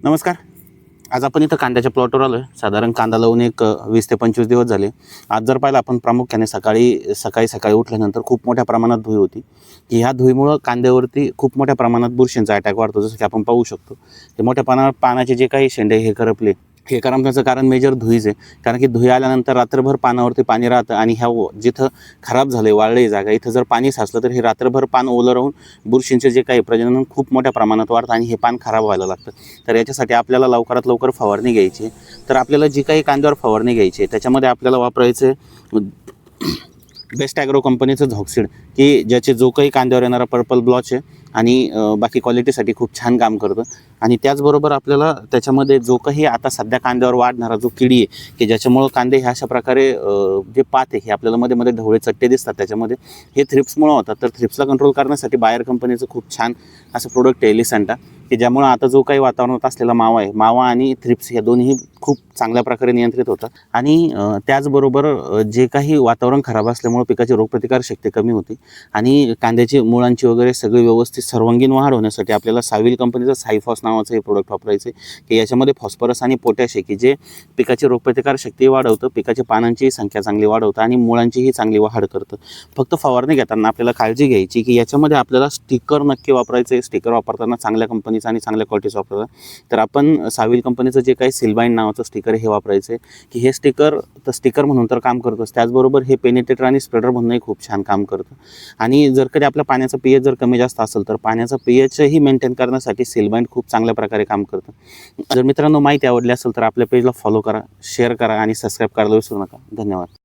नमस्कार. आज आपण इथं कांद्याच्या प्लॉटवर आलो आहे. साधारण कांदा लावून एक 20 ते 25 दिवस झाले. आज जर पाहिलं आपण प्रामुख्याने सकाळी उठल्यानंतर खूप मोठ्या प्रमाणात धूळ होती, की ह्या धुळीमुळं कांद्यावरती खूप मोठ्या प्रमाणात बुरशींचा अटॅक वाढतो. जसं की आपण पाहू शकतो, ते मोठ्या पानाचे जे काही शेंडे हे करपले, हे करपण्याचं कारण मेजर धुळीच आहे. कारण की धुळी आल्यानंतर रात्रभर पानावरती पाणी राहतं आणि जिथं खराब झाले वाळले जागा, इथं जर पाणी साचलं तर हे रात्रभर पान ओलं राहून बुरशींचे जे काही प्रजनन खूप मोठ्या प्रमाणात वाढतं आणि हे पान खराब व्हायला लागतं. तर याच्यासाठी आपल्याला लवकरात लवकर फवारणी घ्यायची. तर आपल्याला जी काही कांद्यावर फवारणी घ्यायची त्याच्यामध्ये आपल्याला वापरायचं बेस्ट ॲग्रो कंपनीचं झॉक्सिड, की ज्याचे जो काही कांद्यावर येणारा पर्पल ब्लॉच आहे आणि बाकी क्वालिटीसाठी खूप छान काम करतं. आणि त्याचबरोबर आपल्याला त्याच्यामध्ये जो काही आता सध्या कांद्यावर वाढणारा जो किडी आहे, की ज्याच्यामुळं कांदे ह्या अशा प्रकारे जे पात आहे हे आपल्याला मध्ये मध्ये ढवळे चट्टे दिसतात, त्याच्यामध्ये हे थ्रिप्समुळं होतात. तर थ्रिप्सला कंट्रोल करण्यासाठी बायर कंपनीचं खूप छान असं प्रोडक्ट आहे एलिसेंटा, की ज्यामुळं आता जो काही वातावरणात असलेला मावा आणि थ्रिप्स या दोन्ही खूप चांगल्या प्रकारे नियंत्रित होतात. आणि त्याचबरोबर जे काही वातावरण खराब असल्यामुळे पिकाची रोगप्रतिकार शक्ती कमी होती आणि कांद्याची मुळांची वगैरे सगळी व्यवस्थित सर्वांगीण वाढ होण्यासाठी आपल्याला साविल कंपनीचं सायफॉस नावाचं हे प्रोडक्ट वापरायचं आहे, की याच्यामध्ये फॉस्फरस आणि पोटॅश आहे, की जे पिकाची रोगप्रतिकार शक्ती वाढवतं, पिकाच्या पानांची संख्या चांगली वाढवतं आणि मुळांचीही चांगली वाढ करतं. फक्त फवारणी घेताना आपल्याला काळजी घ्यायची, की याच्यामध्ये आपल्याला स्टिकर नक्की वापरायचं आहे. स्टिकर वापरताना चांगल्या कंपनीचं आणि चांगल्या क्वालिटीचं वापरायचं. तर आपण साविल कंपनीचं जे काही सिलबाइंड नावाचं स्टिकर हे वापरायचं आहे, की हे स्टिकर म्हणून तर काम करतंच, त्याचबरोबर हे पेनिट्रेटर आणि स्प्रेडर म्हणूनही खूप छान काम करतं. आणि जर कधी आपल्या पाण्याचा पीएच जर कमी जास्त असेल तर पाण्याचा पीएचही मेंटेन करण्यासाठी सिलबाइंड खूप चांगल्या प्रकारे काम करतं. जर मित्रांनो माहिती आवडली असेल तर आपल्या पेजला फॉलो करा, शेअर करा आणि सबस्क्राईब करायला विसरू नका. धन्यवाद.